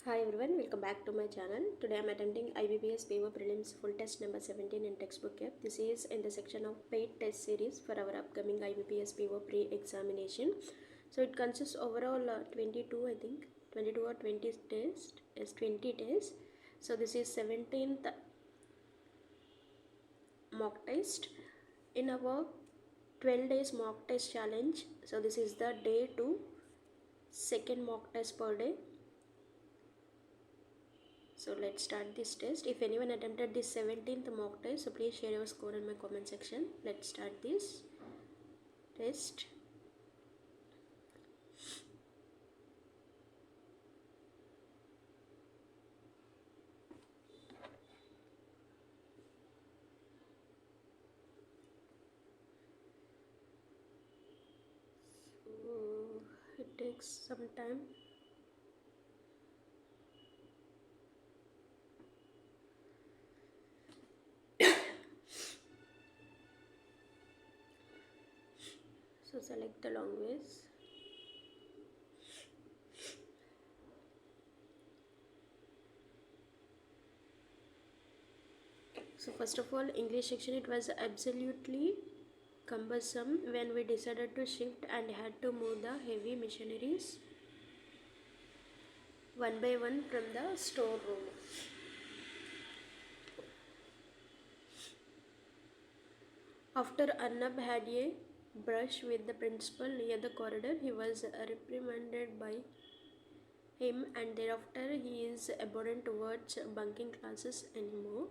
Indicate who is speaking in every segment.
Speaker 1: Hi everyone, welcome back to my channel. Today I am attempting IBPS PO Prelims full test number 17 in textbook app. This is in the section of paid test series for our upcoming IBPS PO pre-examination. So it consists overall 22 I think, 22 or 20 tests, is 20 tests. So this is 17th mock test in our 12 days mock test challenge. So this is the day 2, second mock test per day. So let's start this test. If anyone attempted this 17th mock test, so please share your score in my comment section. Let's start this test. So it takes some time. So select the language. So first of all, English section, it was absolutely cumbersome when we decided to shift and had to move the heavy machineries one by one from the storeroom. After Arnab had a brush with the principal near the corridor, he was reprimanded by him, and thereafter he is abhorrent towards bunking classes anymore.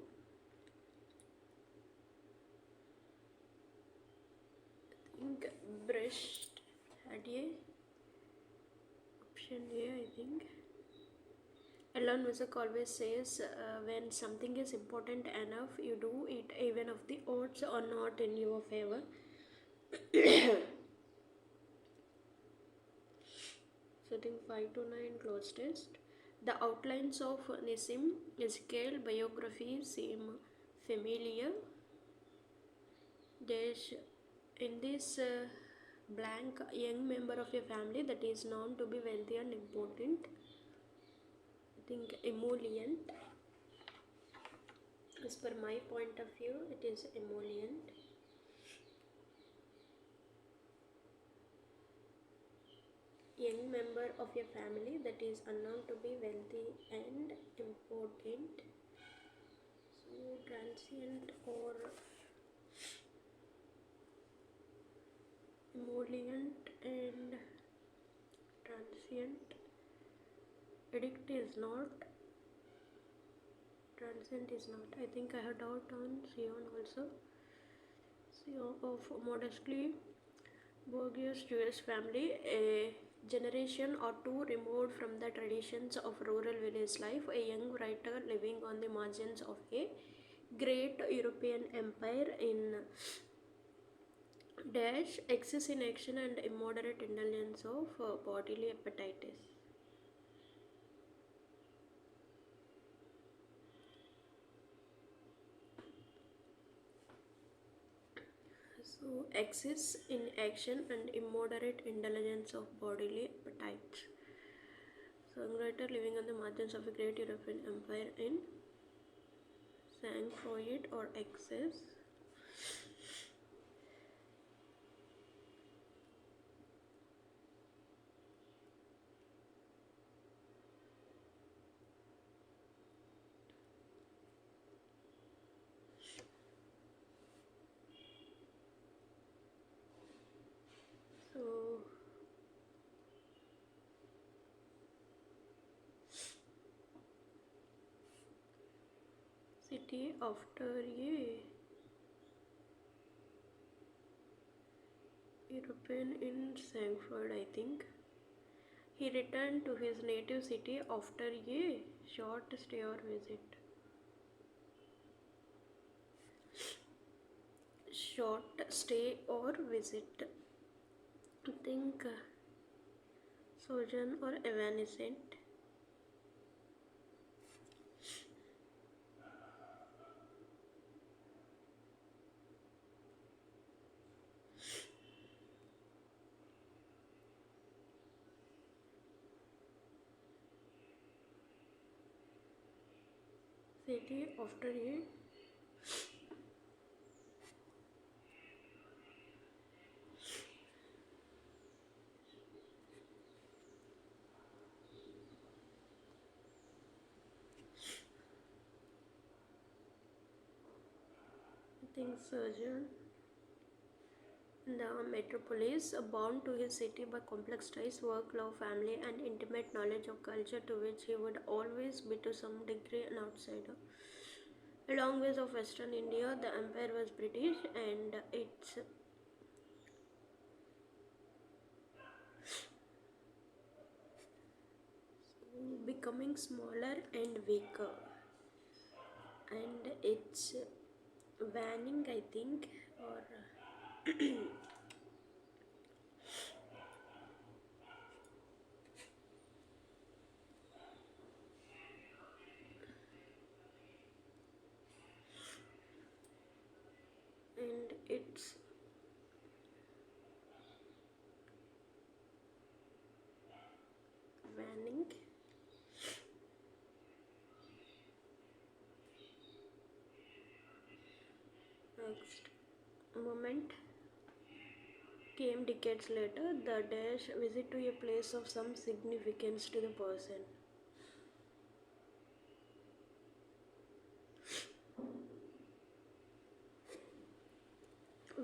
Speaker 1: I think brushed had a option A, I think. Elon Musk always says when something is important enough, you do it even if the odds are not in your favor. Setting 5 to 9 close test. The outlines of Nissim Ezekiel biography seem familiar. There's in this blank young member of a family that is known to be wealthy and important. I think emollient. As per my point of view, it is emollient. Young member of a family that is unknown to be wealthy and important. So transient or emollient and transient. Addict is not. Transient is not. I think I have doubt on Sion also. Sion of modestly bourgeois Jewish family, a generation or two removed from the traditions of rural village life, a young writer living on the margins of a great European empire in dash excess in action and immoderate indulgence of bodily appetites. So excess in action and immoderate indulgence of bodily appetites. Songwriter living on the margins of a great European empire in sang-froid or excess. So city after a European in Frankfurt, I think. He returned to his native city after a short stay or visit. Short stay or visit. I think sojourn or evanescent. city after a I think surgeon. The metropolis, bound to his city by complex ties, work, love, family, and intimate knowledge of culture to which he would always be to some degree an outsider. Along with of Western India, the empire was British and it's becoming smaller and weaker. And it's waning, I think, or and it's waning. Next moment came decades later, the dash visit to a place of some significance to the person.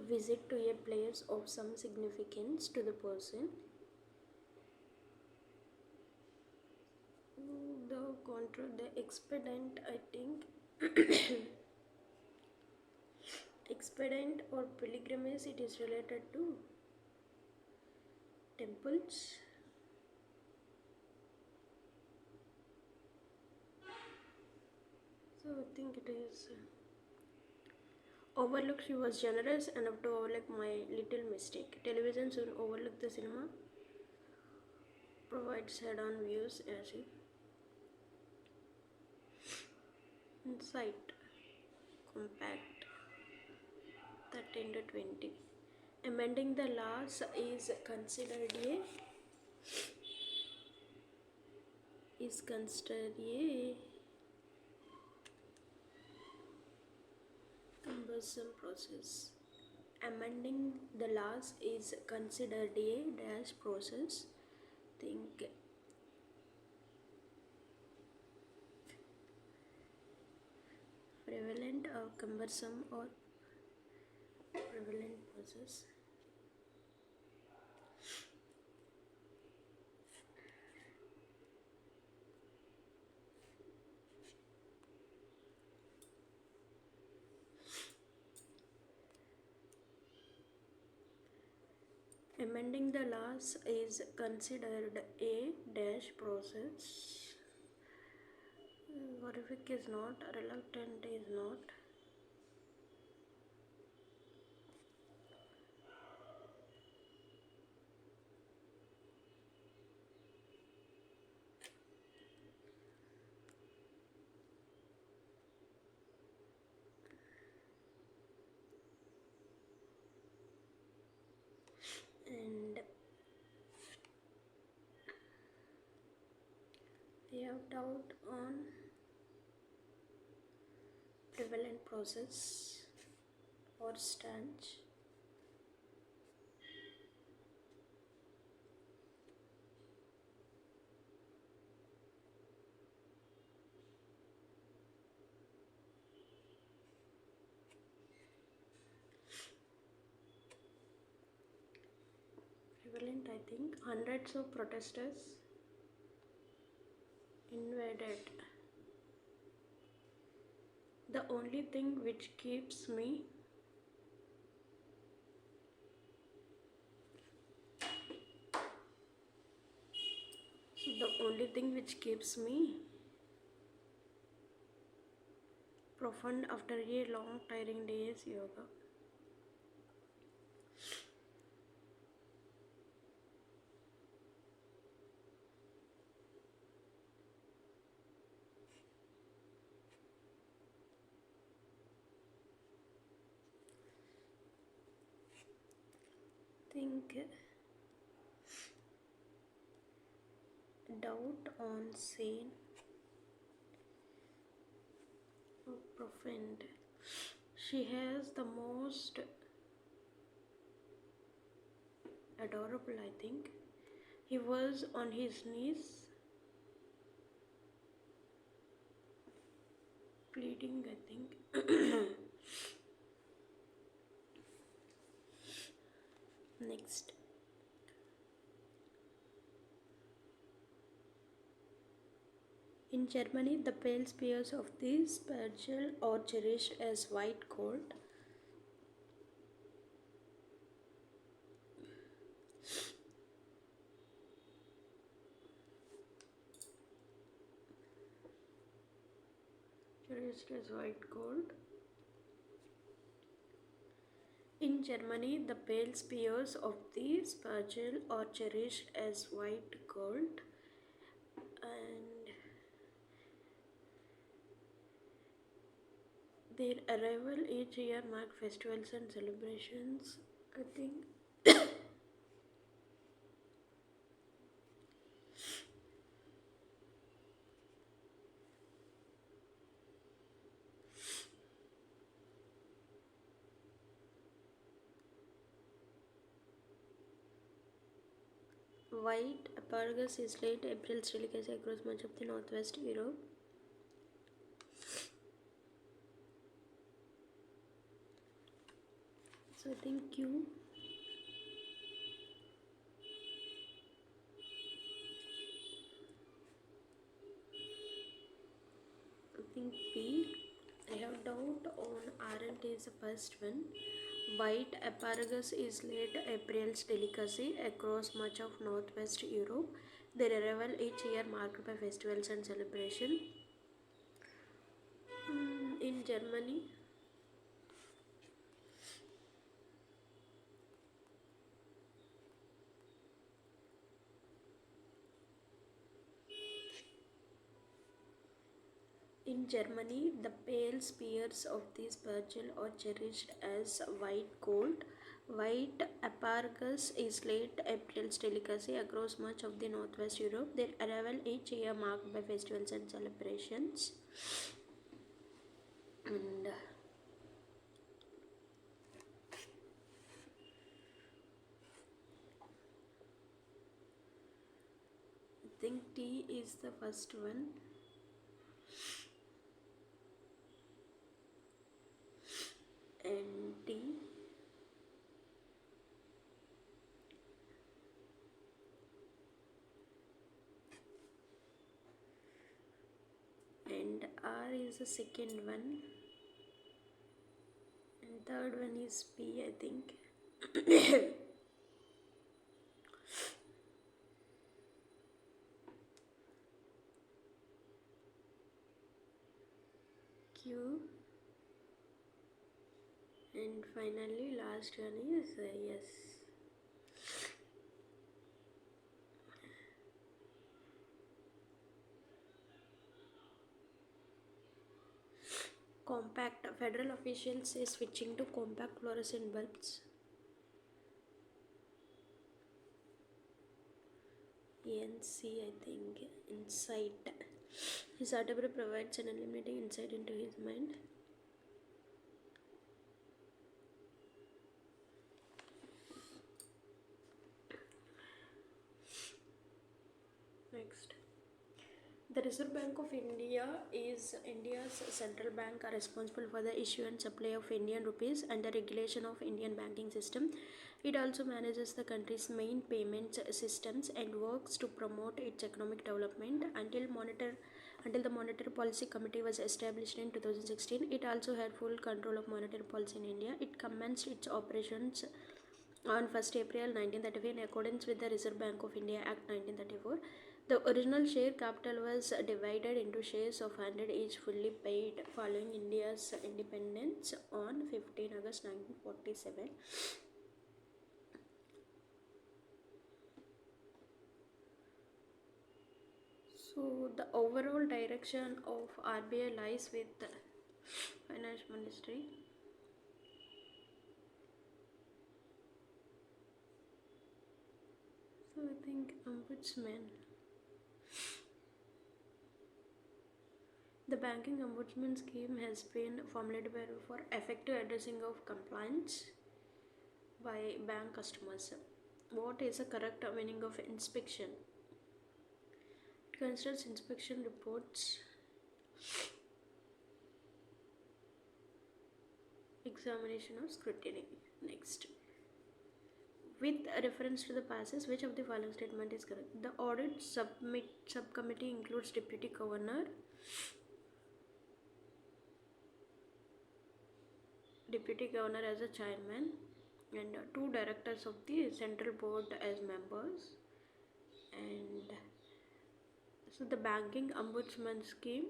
Speaker 1: Visit to a place of some significance to the person. The expedient, I think, expedient or pilgrimage, it is related to temples. So I think it is overlooked. She was generous enough to overlook my little mistake. Television soon overlooked the cinema, provides head-on views as if insight, compact, 13 to 20. Amending the laws is considered a cumbersome process. Amending the laws is considered a dash process. Think prevalent or cumbersome or prevalent process. Amending the laws is considered a dash process. Horrific is not, reluctant is not. And we have doubt on prevalent process or stance. Prevalent, I think. Hundreds of protesters invaded. The only thing which keeps me profound after a long tiring day is yoga. Think doubt on sane profound. She has the most adorable, I think. He was on his knees, pleading, I think. Next. In Germany, the pale spears of the spargel are cherished as white gold. Cherished as white gold. In Germany, the pale spears of the spargel are cherished as white gold, and their arrival each year mark festivals and celebrations. I think white asparagus is late April delicacy across much of the northwest Europe. So I think Q. I think P. I have doubt on R and T is the first one. White asparagus is late April's delicacy across much of northwest Europe. Their arrival each year marked by festivals and celebration. In Germany, the pale spears of the spargel are cherished as white gold. White asparagus is late April's delicacy across much of the northwest Europe. Their arrival each year marked by festivals and celebrations. And I think T is the first one. And T. And R is the second one. And third one is P, I think. Q. And finally last one is S. Compact. Federal officials say switching to compact fluorescent bulbs. NC, I think. Insight. His article provides an unlimited insight into his mind. Next. The Reserve Bank of India is India's central bank, are responsible for the issue and supply of Indian rupees and the regulation of Indian banking system. It also manages the country's main payment systems and works to promote its economic development. Until the Monetary Policy Committee was established in 2016, it also had full control of monetary policy in India. It commenced its operations on 1st April 1935 in accordance with the Reserve Bank of India Act 1934. The original share capital was divided into shares of 100 each, fully paid following India's independence on 15 August 1947. So the overall direction of RBI lies with the Finance Ministry. So I think Ombudsman. The banking ombudsman scheme has been formulated for effective addressing of complaints by bank customers. What is the correct meaning of inspection? It considers inspection reports, examination or scrutiny. Next, with a reference to the passage, which of the following statement is correct? The audit subcommittee includes deputy governor, as a chairman, and two directors of the central board as members. And so the banking ombudsman scheme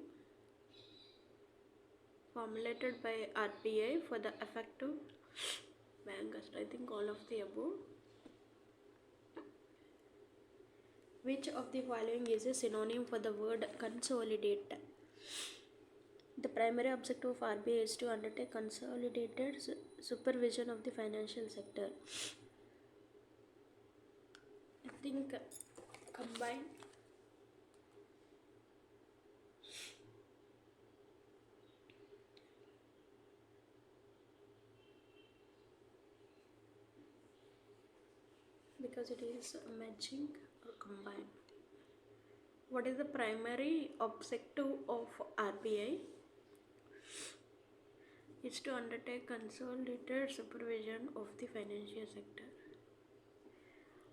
Speaker 1: formulated by RBI for the effective bankers. I think all of the above. Which of the following is a synonym for the word consolidate? The primary objective of RBI is to undertake consolidated supervision of the financial sector. I think combine. Because it is matching or combine. What is the primary objective of RBI? It's to undertake consolidated supervision of the financial sector.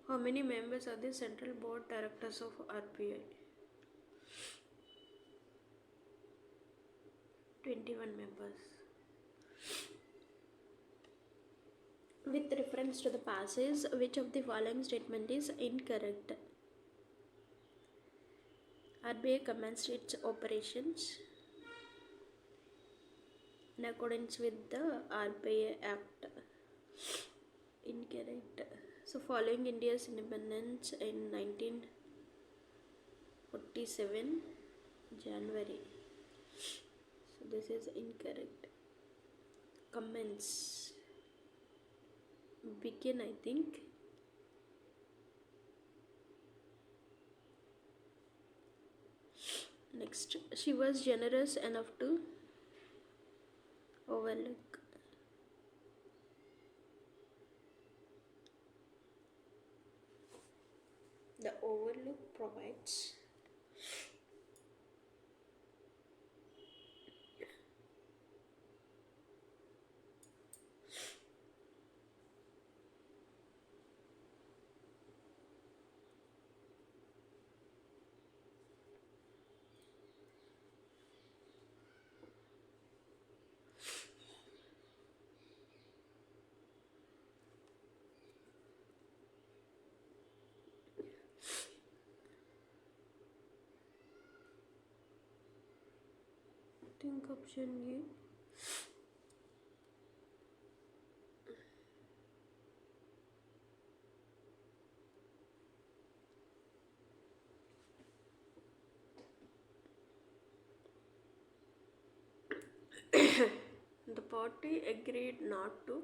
Speaker 1: How many members are the central board directors of RBI? 21 members. With reference to the passage, which of the following statement is incorrect? RBI commenced its operations in accordance with the RBI Act. Incorrect. So following India's independence in 1947 January. So this is incorrect. Commence. Begin, I think. Next, she was generous enough to overlook. The overlook provides I think option A. The party agreed not to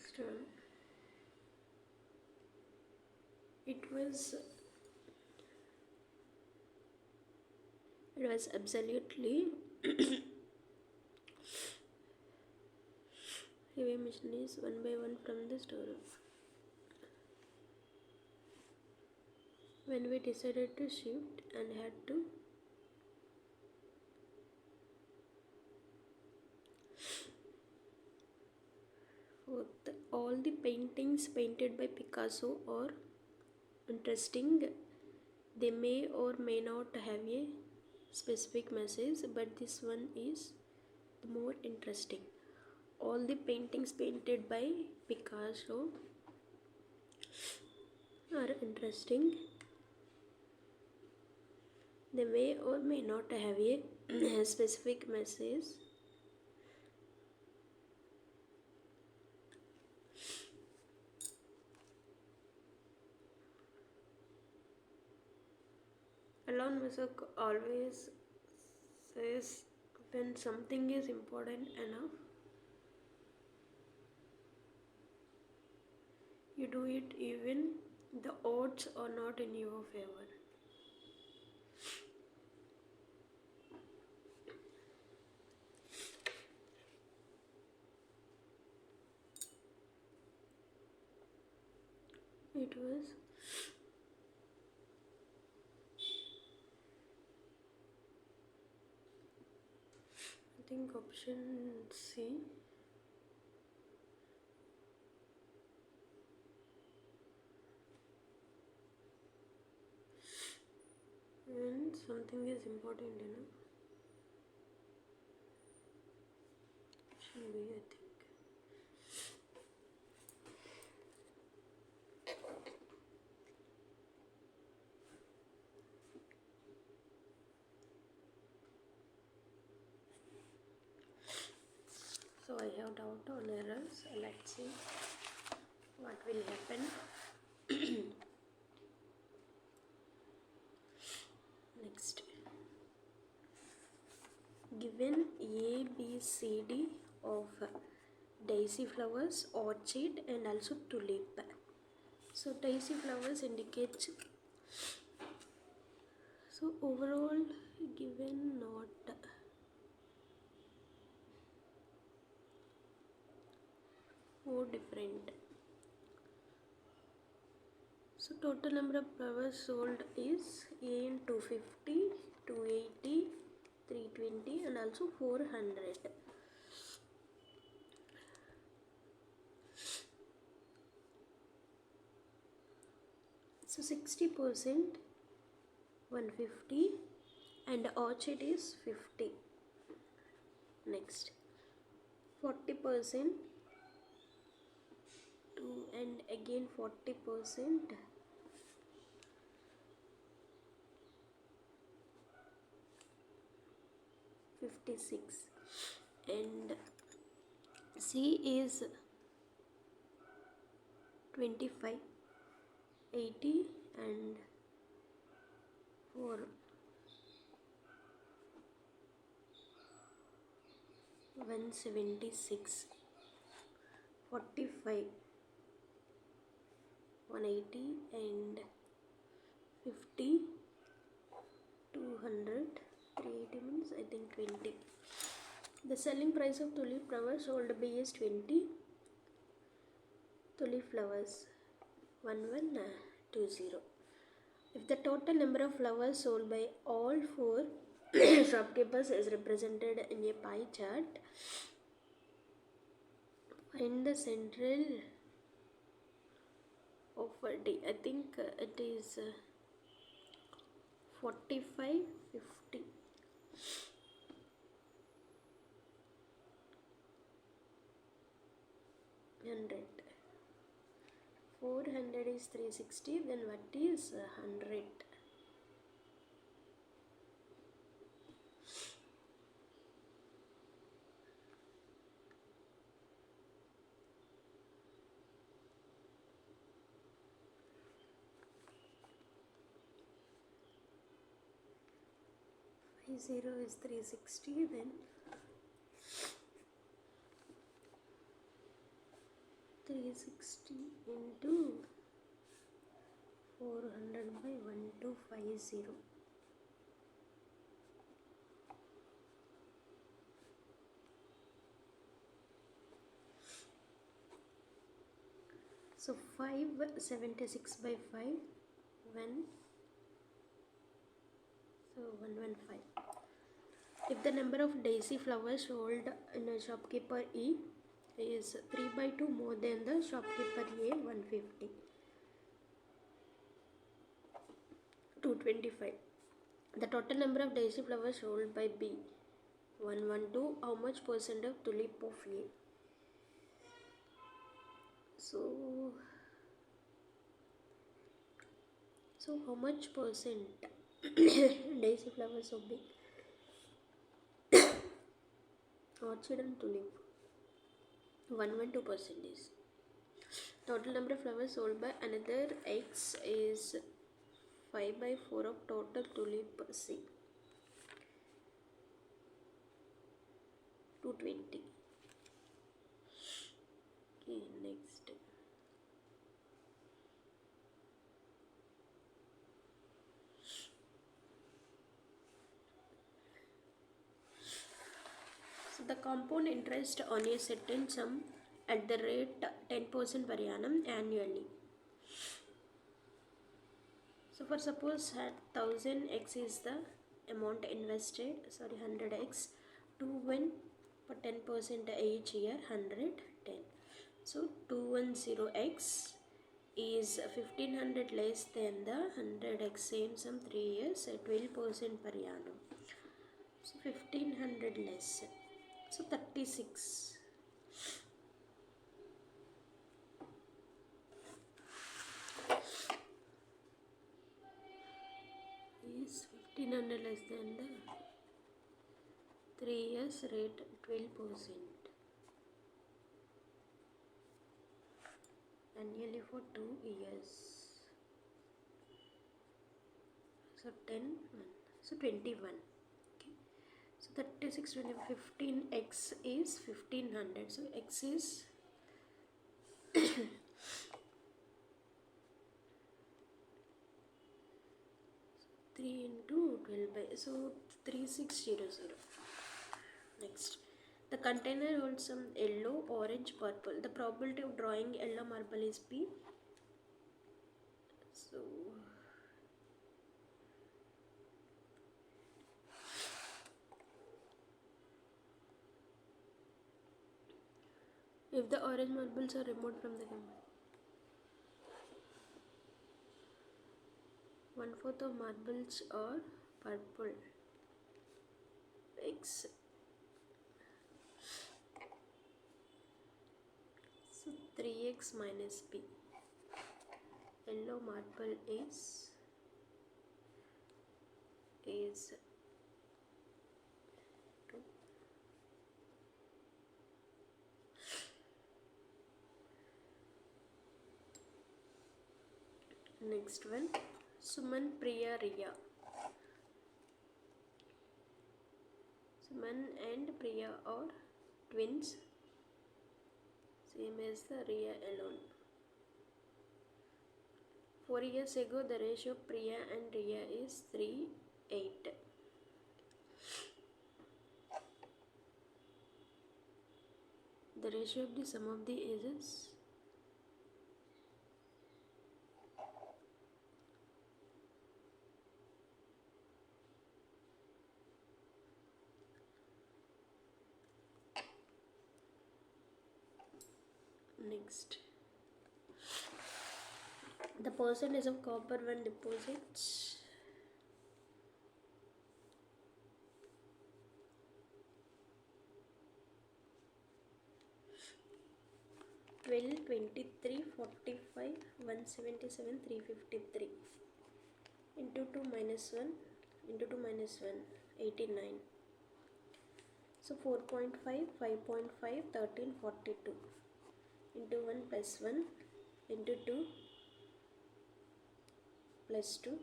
Speaker 1: next it was absolutely heavy machineries one by one from the storeroom. When we decided to shift and had to all the paintings painted by Picasso are interesting. They may or may not have a specific message, but this one is more interesting. All the paintings painted by Picasso are interesting. They may or may not have a specific message. Elon Musk always says when something is important enough, you do it even the odds are not in your favor. It was I think option C. When something is important enough, option B, I think. So I have doubt on errors. Let's see what will happen. Next, given A, B, C, D of daisy flowers, orchid, and also tulip. So daisy flowers indicates, so overall given not more different. So total number of flowers sold is A in 250, 280, 320 and also 400. So 60% 150 and orchid is 50. Next 40% 2 and again 40% 56 and C is 25, 80 and 4 176, 45 180 and 50 200 380 means I think 20. The selling price of tulip flowers sold by is 20. Tulip flowers 1120. If the total number of flowers sold by all four shopkeepers is represented in a pie chart, find the central of D. I think it is 45, 50. 100. 400 is 360, then what is 100? Zero is 360, then 360 into 400 by 1250. So 576 by 5 when so 115. If the number of daisy flowers sold in a shopkeeper E is 3 by 2 more than the shopkeeper A 150. 225. The total number of daisy flowers sold by B 112. How much percent of tulip of A? So how much percent daisy flowers of B? Orchid and tulip 112% is. Total number of flowers sold by another X is 5 by 4 of total tulip C. 20. Okay, next. So the compound interest on a certain sum at the rate 10% per annum annually. So for suppose 1000x is the amount invested, 100x, 2 for 10% each year, 110. So 210x is 1500 less than the 100x, same sum 3 years, 12% per annum. So 1500 less. So 36. Is 1500 less than the 3 years rate 12% annually for 2 years. So 10, so 21. Okay. So 36, 20, 15x is 1500. So x is 3 into 12 by, so 3600. Next, the container holds some yellow, orange, purple. The probability of drawing yellow marble is P. So if the orange marbles are removed from the game, 1/4 of marbles are purple. X. So 3x minus P. Yellow marble is 2. Next one, Suman, Priya, Riya. Suman and Priya are twins, same as the Riya alone. 4 years ago, the ratio of Priya and Riya is 3:8. The ratio of the sum of the ages. Next, the percentage of copper when deposits. 12, 23, 45, 177, 353 into 2 minus 1 into 2 minus 1, 89. So 4.5, 5.5, 13, 42 into 1 plus 1 into 2 plus 2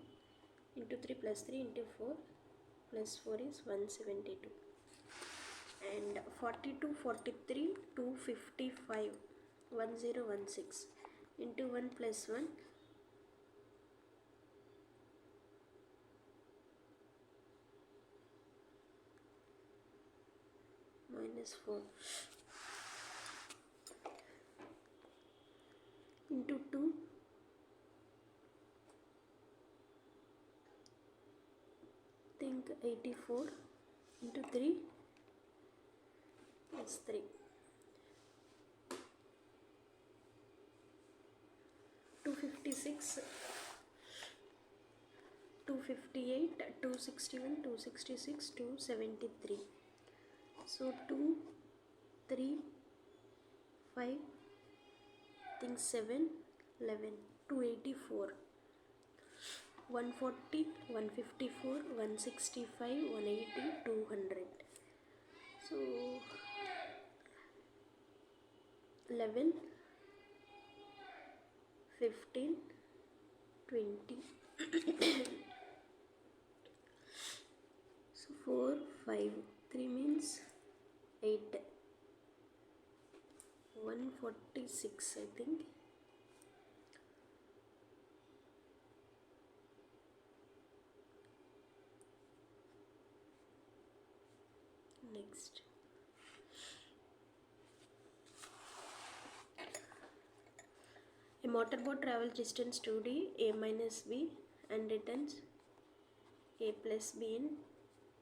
Speaker 1: into 3 plus 3 into 4 plus 4 is 172. And 42, 43, 255, 1016 into 1 plus 1 minus 4 into 2 think 84 into 3 plus 3 256 258 261 266 273. So 2 3 5 think 7 11 284 140 154 165 180 200. So 11 15 20 so 4 5 3 means 8 146 I think. Next, a motorboat travels distance 2d a minus b and returns a plus b in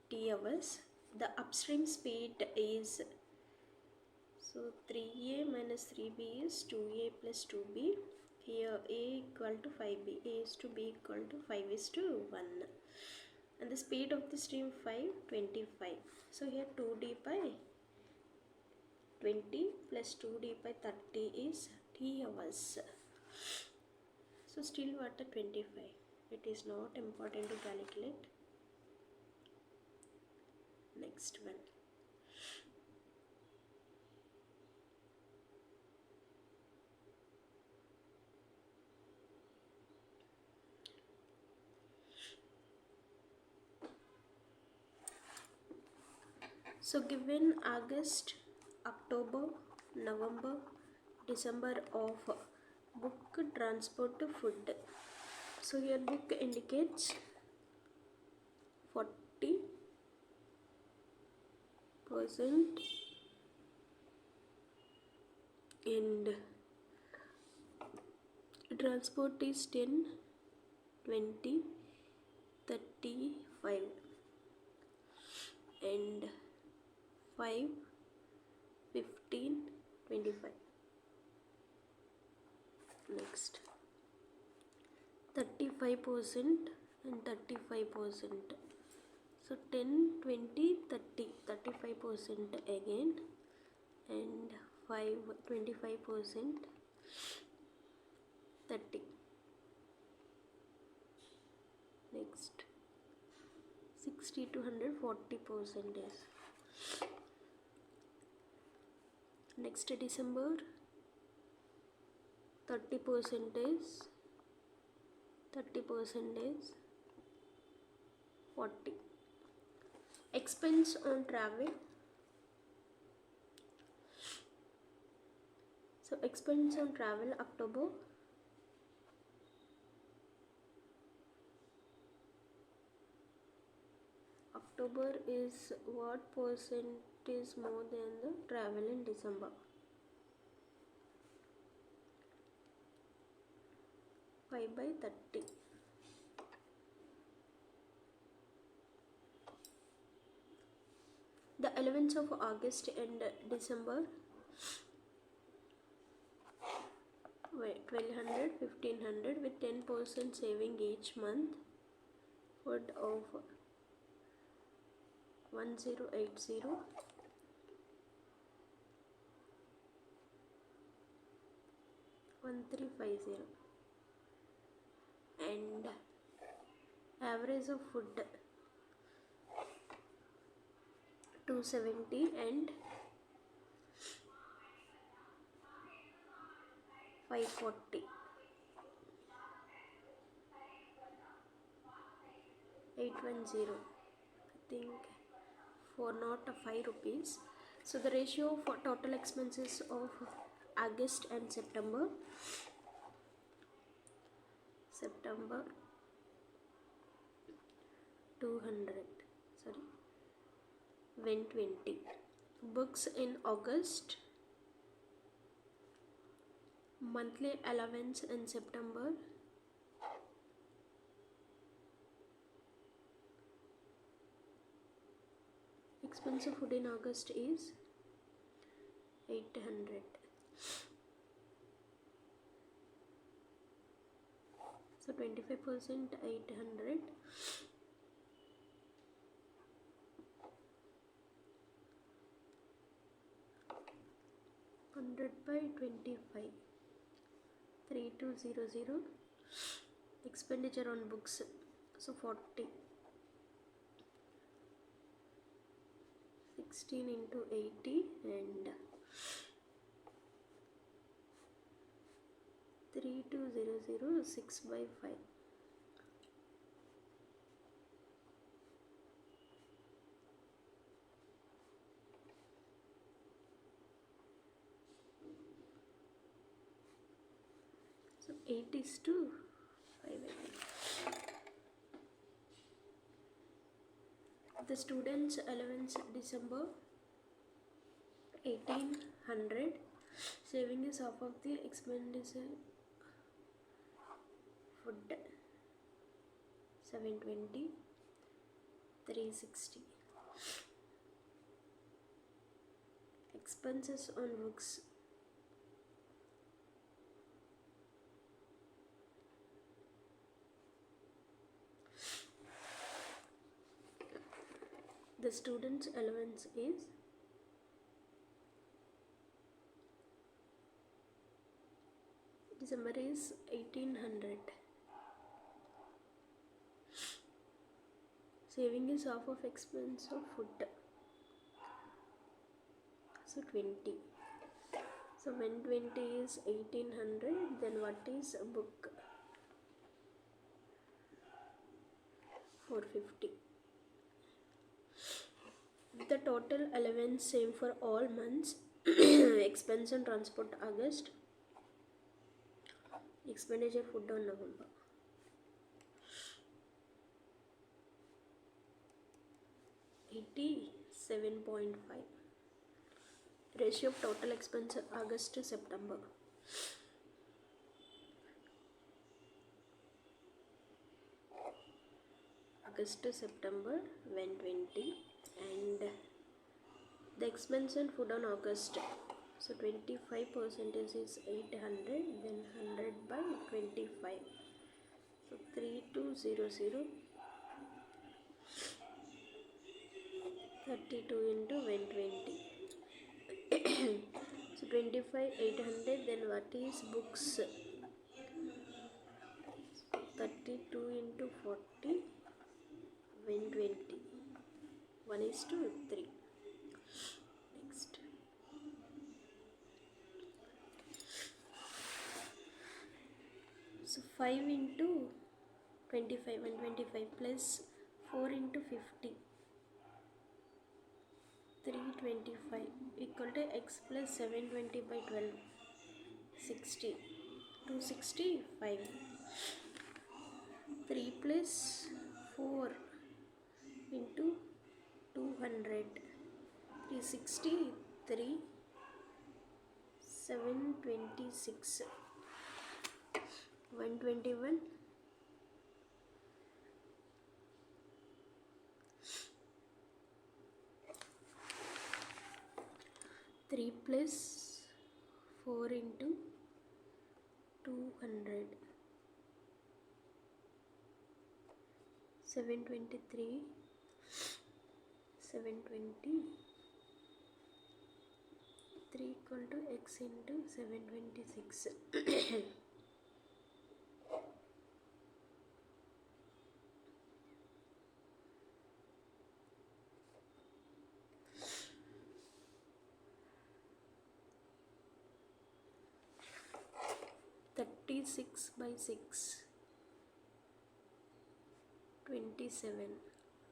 Speaker 1: t hours. The upstream speed is, so 3a minus 3b is 2a plus 2b. Here a equal to 5b, a is to b equal to 5 is to 1. And the speed of the stream 25. So here 2d by 20 plus 2d by 30 is t hours. So still what 25. It is not important to calculate. Next one. So given August, October, November, December of book transport to food. So here book indicates 40% and transport is 10, 20, 35 and 5, 15, 25. Next, 35% and 35%. So 10, 20, 30, 35% again and 5, 25%, 30. Next, 60 to 100, 40% is. Next December, 30% is 40. Expense on travel. So expense on travel October, is what percent is more than the travel in December? 5 by 30. The allowance of August and December, 1200, 1500 with 10% saving each month. Food of 1080, 1350 and average of food 270 and 540, 810, I think 405 rupees. So the ratio for total expenses of August and September 200, 120. Books in August, monthly allowance in September, expense of food in August is 800. So 25% 800. 100 by 25, 3200. Expenditure on books, so 40. 16 into 80 and 3200, 6 by 5. So 8 is to 5, I think. The student's allowance December 1800. Saving is half of the expenditure. Food 720, 360. Expenses on books. The student's allowance is December is 1800. Saving is half of expense of food. So 20. So when 20 is 1800, then what is a book? 450. The total allowance same for all months. Expense on transport August. Expenditure food on November. $87.5. Ratio of total expense August to September. August to September 120, and the expense on food on August. So 25% is 800, then 100 by 25. So 3200. 32 into 120. So 25 800, then what is books? 32 into 40, 120. 1 is to 3. Next. So 5 into 25, 125 plus 4 into 50. 325 equal to x plus 720 by 12, 60, 265. 3 plus 4 into 200, 363, 726, 121. 3 plus 4 into 200, 723, 720, 3 equal to x into 726. Six by 6, 27,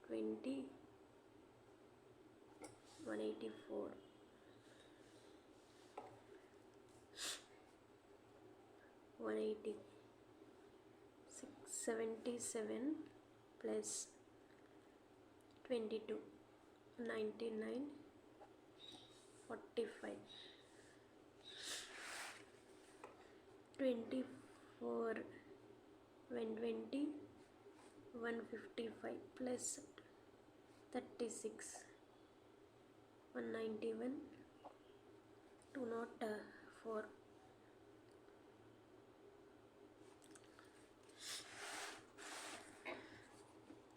Speaker 1: 20, 184, 180, 677 plus 22, 99, 45, 24, 120, 155 plus 36, 191, 204.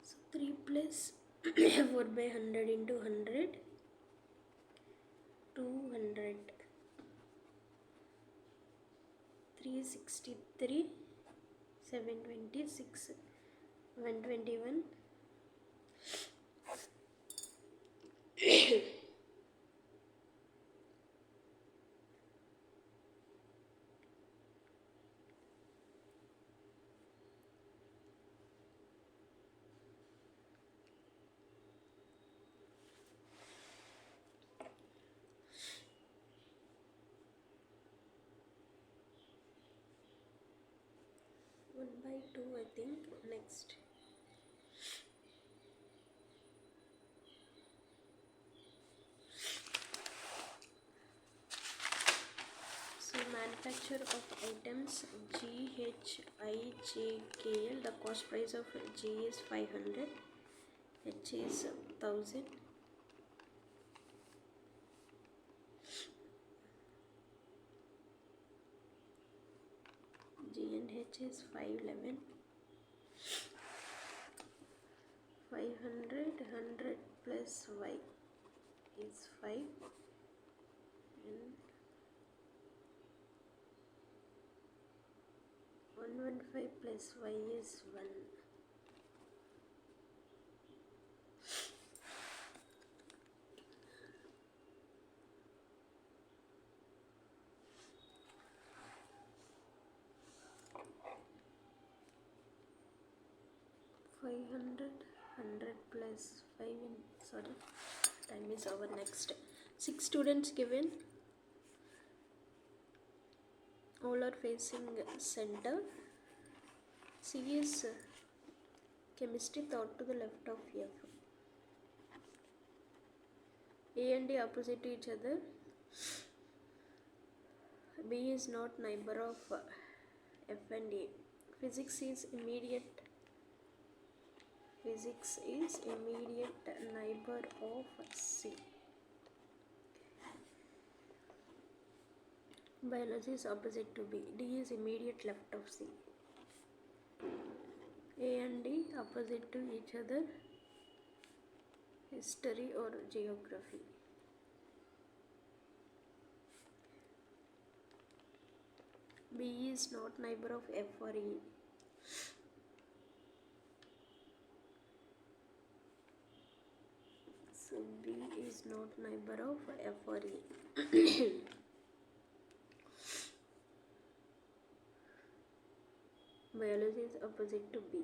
Speaker 1: So 3 plus 4 by 100 into 100, 200, 363, 726, 121, 1/2 I think. Next, so manufacture of items GHIJKL, the cost price of G is 500, H is 1000, G and H is 511, 500, 100 plus Y is 5, and 115 plus Y is 1. 500, 100 plus 5 in, sorry, time is over. Next, 6 students given, all are facing center. C is chemistry, thought to the left of F. A and D opposite to each other. B is not neighbor of F and A. Physics is immediate neighbor of C. Biology is opposite to B. D is immediate left of C. A and D opposite to each other. History or geography. B is not neighbor of F or E. So B is not neighbor of F or E. Biology is opposite to B.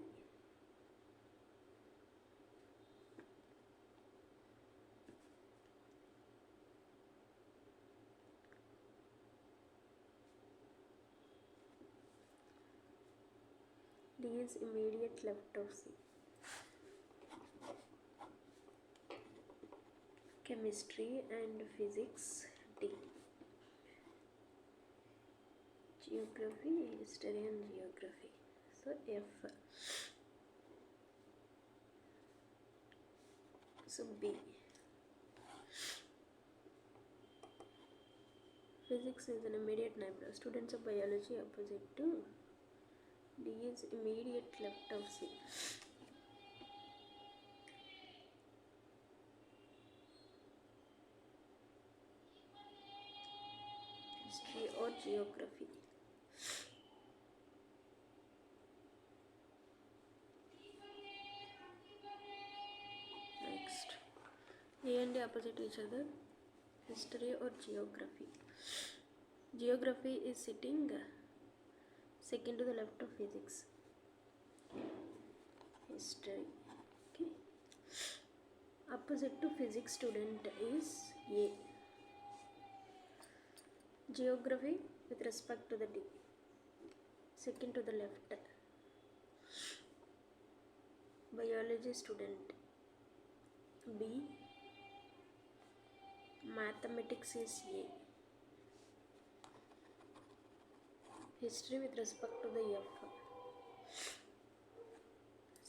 Speaker 1: D is immediate left of C. Chemistry and physics, D. Geography, history and geography. So F. So B. Physics is an immediate neighbor. Students of biology opposite to D is immediate left of C. History or geography. Next, A and D opposite each other. History or geography. Geography is sitting second to the left of physics. History. Okay. Opposite to physics student is A. Geography with respect to the D. Second to the left. Biology student B. Mathematics is A. History with respect to the F.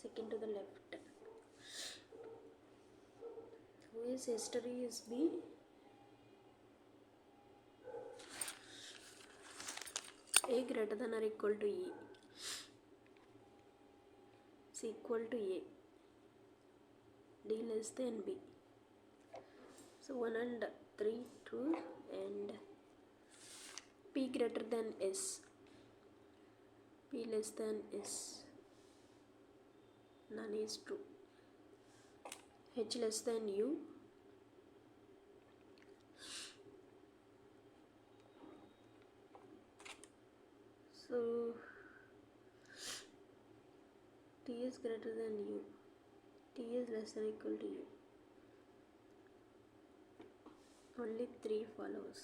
Speaker 1: Second to the left. Who is history is B. A greater than or equal to E. Is equal to A. D less than B. So 1 and 3 true, and P greater than S. P less than S. None is true. H less than U. So T is greater than U. T is less than or equal to U. Only 3 follows.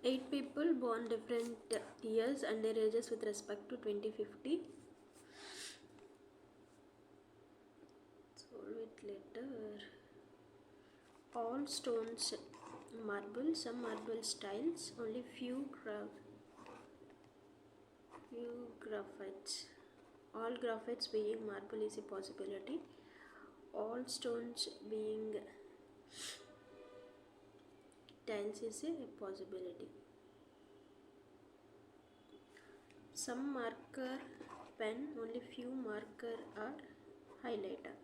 Speaker 1: 8 people born different years and their ages with respect to 2050. Solve it later. All stones marble, some marble styles, only few graphites. All graphites being marble is a possibility. All stones being tiles is a possibility. Some marker pen, only few marker are highlighter.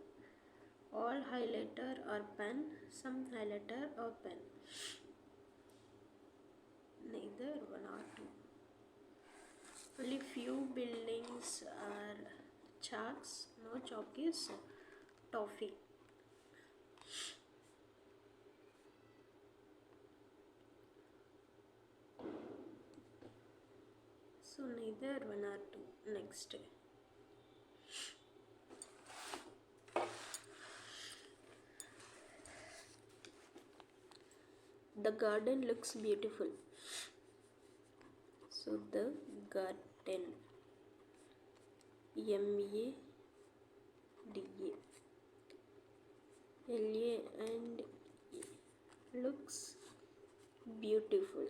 Speaker 1: All highlighter or pen, some highlighter or pen. Neither one or two. Only few buildings are chalks, no chalk is toffee. So neither one or two. Next. The garden looks beautiful. So the garden, M-A-D-A, L-A and E, looks beautiful.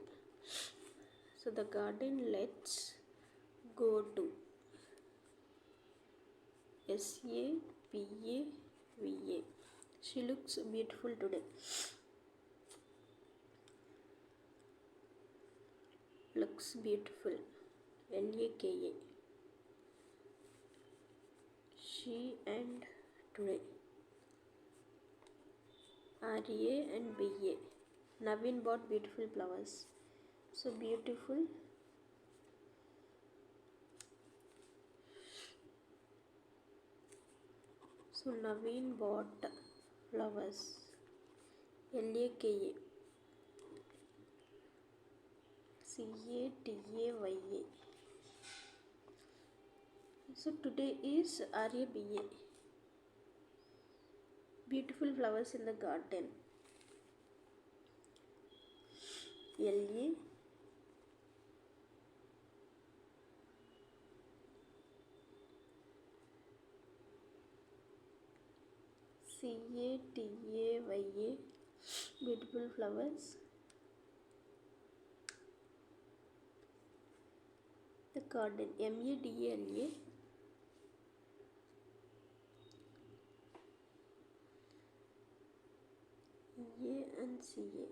Speaker 1: So the garden, let's go to, S-A-P-A-V-A. She looks beautiful today. Looks beautiful, L-A-K-A. She and today, R-A and B-A. Naveen bought beautiful flowers. So beautiful, so Naveen bought flowers, L-A-K-A. C-A-T-A-Y-A. So today is R-A-B-A. Beautiful flowers in the garden, L-A C-A-T-A-Y-A. Beautiful flowers. The garden, M-A-D-A-L-A. E-A and C-A.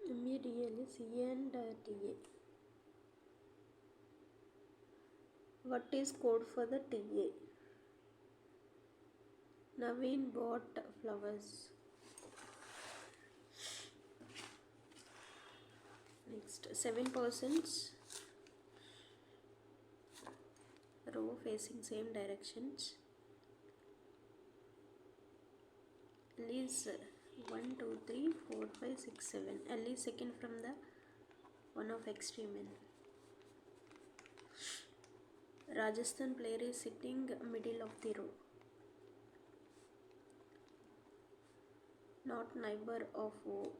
Speaker 1: M-A-D-A-L-A, C-A and T-A. What is code for the T-A? Naveen bought flowers. Next, 7 persons, row facing same directions. L is 1, 2, 3, 4, 5, 6, 7. L is second from the one of extreme end. Rajasthan player is sitting middle of the row. Not neighbor of O.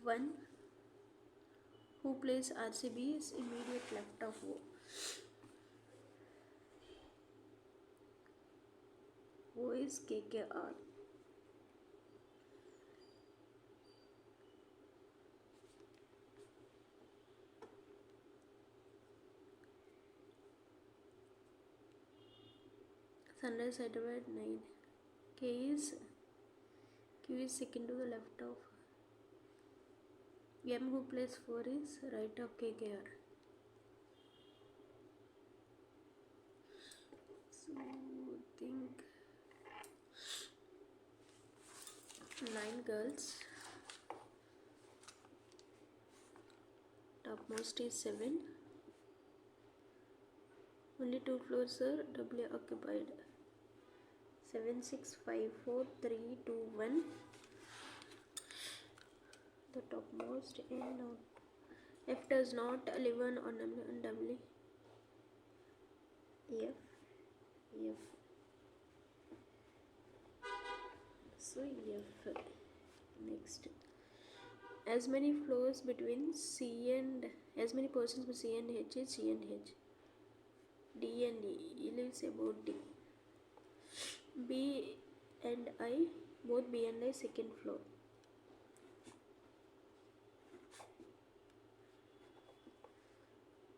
Speaker 1: 1 who plays RCB is immediate left of O. O is KKR. Sunrise Hyderabad 9. Q is second to the left of M who plays 4 is right of KKR. So think 9 girls. Topmost is 7. Only 2 floors are doubly occupied. 7, 6, 5, 4, 3, 2, 1. the topmost and not. F does not live on W. F. So F. Next. As many floors between C and as many persons between C and H is C and H. D and E. E lives about D. B and I, both B and I second floor.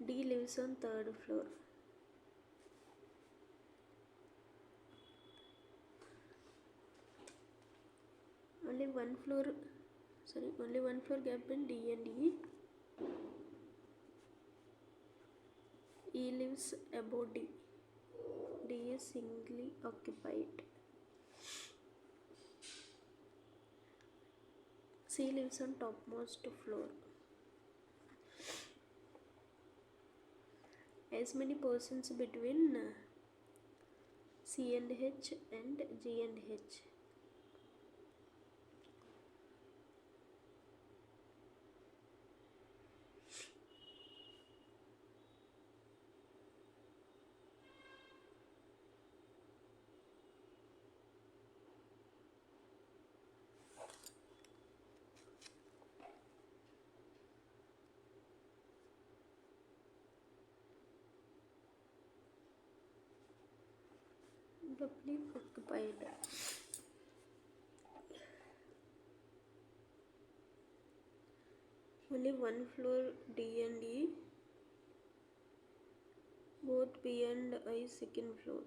Speaker 1: D lives on third floor. Only one floor gap in D and E. E lives above D. D is singly occupied. C lives on topmost floor. As many persons between C and H and G and H. Doubly occupied. Only one floor D and E. Both B and I second floor.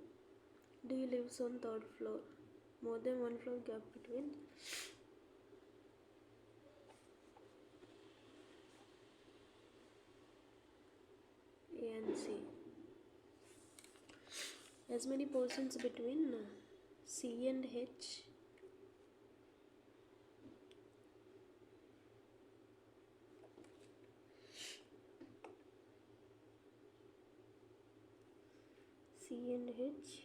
Speaker 1: D lives on third floor. More than one floor gap between A and C. As many persons between C and H. C and H.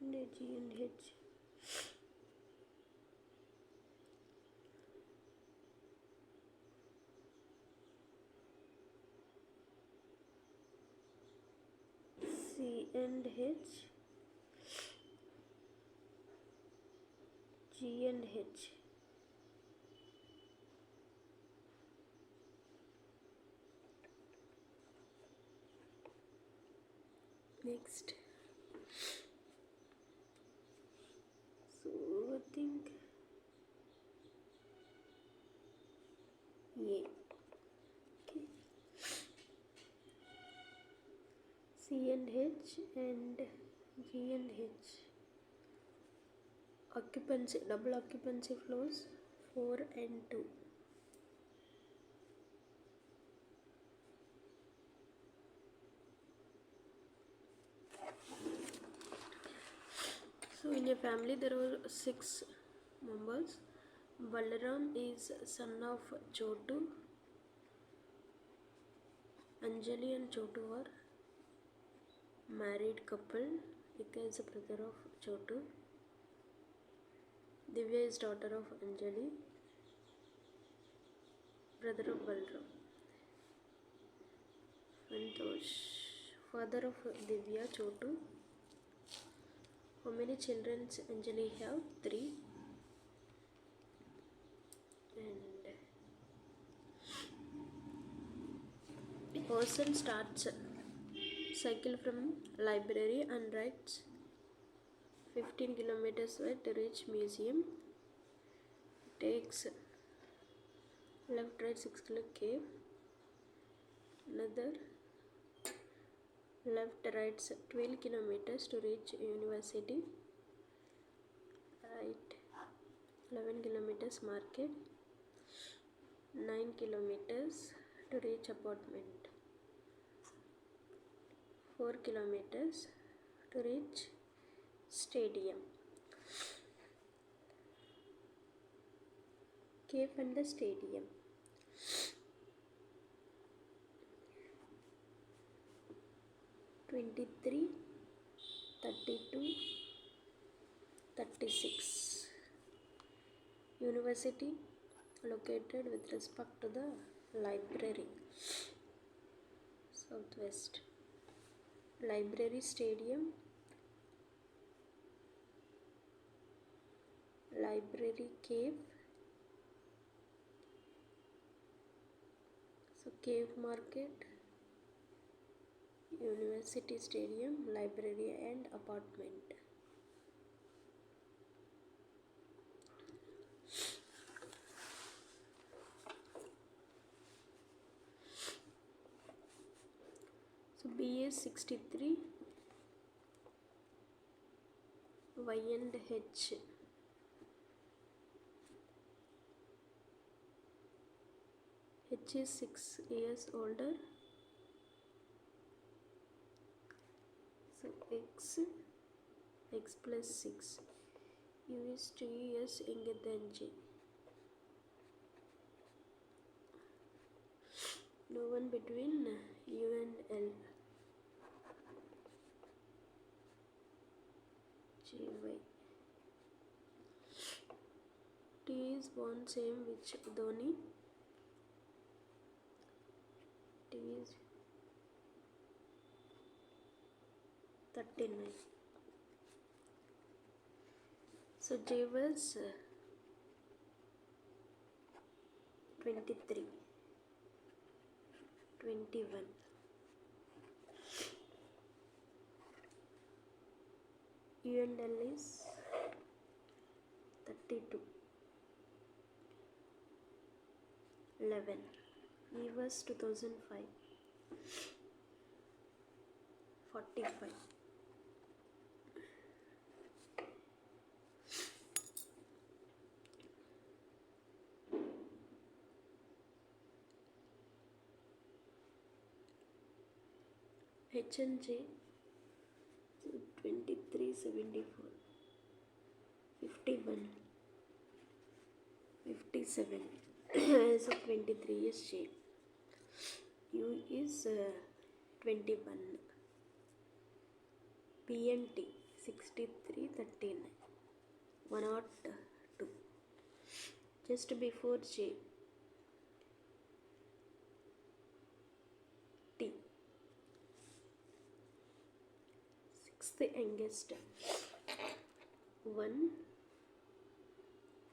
Speaker 1: And G and H. C and H. G and H. Next. So I think A. Okay. C and H and G and H. Occupancy, double occupancy floors 4 and 2. So in a family there are 6 members. Balaram is son of Chotu. Anjali and Chotu are married couple. Ika is a brother of Chotu. Divya is daughter of Anjali, brother of Balaram. Santosh, father of Divya, Chotu. How many children Anjali have? 3. And a person starts cycle from library and rides 15 kilometers to reach museum. Takes left right 6 km cave. Another left right 12 kilometers to reach university. Right 11 kilometers market. 9 kilometers to reach apartment. 4 kilometers to reach stadium. Cave and the stadium. 23, 32, 36. University located with respect to the library. Southwest. Library stadium. Library cave. So cave market. University stadium, library and apartment. So B is 63, Y and H. H is 6 years older. So X plus 6. U is 2 years younger than J. No one between U and L. JY. T is born same with Dhoni. T is 39. So J was 23, 21. U and L is 32, 11. E was 2005, 45. H and J, so 23, 74, 51, 57. So 23 is J. U is 21. P and T 63, 39, 102. Just before J, T, sixth youngest. 1,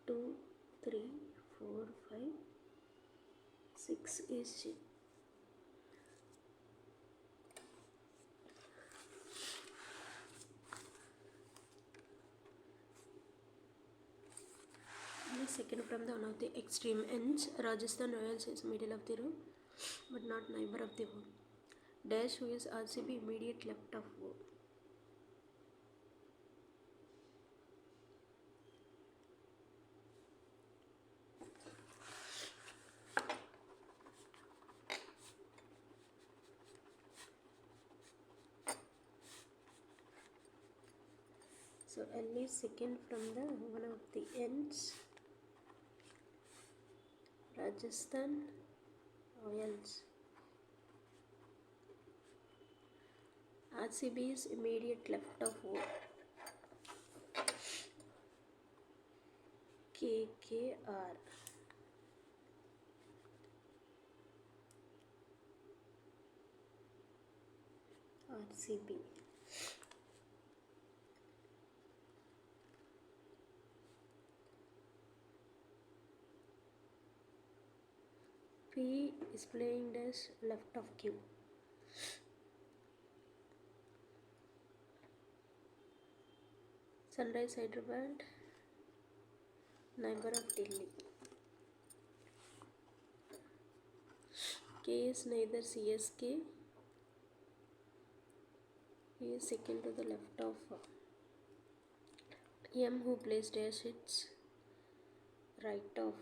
Speaker 1: 2, 3, 4, 5, 6 is J. Second from the one of the extreme ends. Rajasthan Royals is middle of the row, but not neighbor of the O. Dash, who is RCB, immediate left of O. So L is second from the one of the ends. Rajasthan Royals. RCB is immediate left of O. KKR. RCB. P is playing dash left of Q. Sunrise Hyderabad, neighbor of Delhi. K is neither CSK. He is second to the left of M, who plays dash hits right of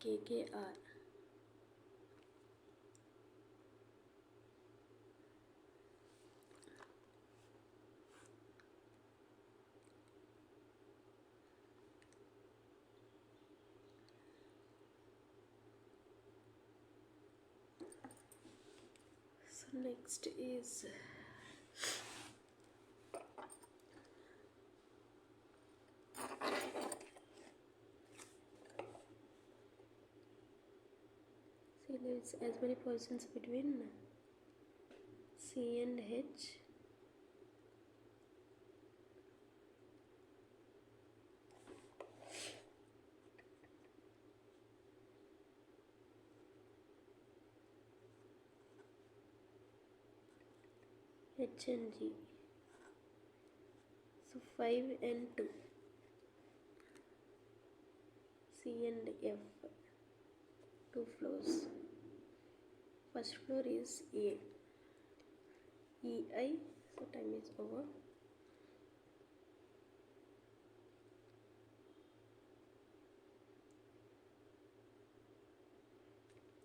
Speaker 1: KKR. Next is see there's as many persons between C and H. H and G. So 5 and 2. C and F. 2 floors. First floor is A. EI. So time is over.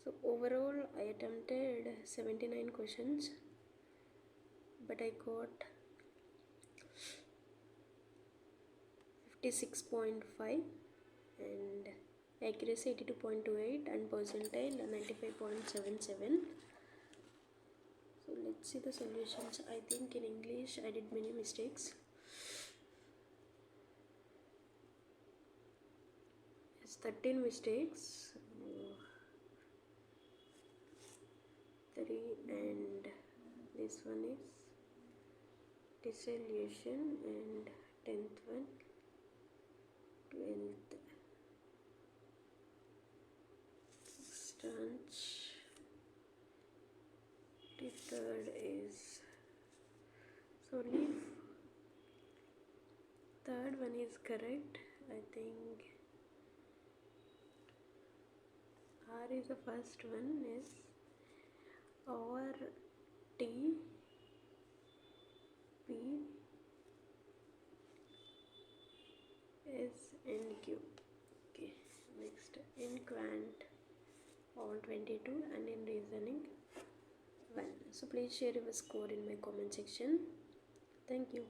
Speaker 1: So overall I attempted 79 questions, but I got 56.5 and accuracy 82.28 and percentile 95.77. So let's see the solutions. I think in English I did many mistakes. It's 13 mistakes. 3 and this one is dissolution, and 10th one 12th branch. The third is so leave. Third one is correct. I think R is the first one is or T P S and Q. Okay, next in quant all 22 and in reasoning 1. So please share your score in my comment section. Thank you.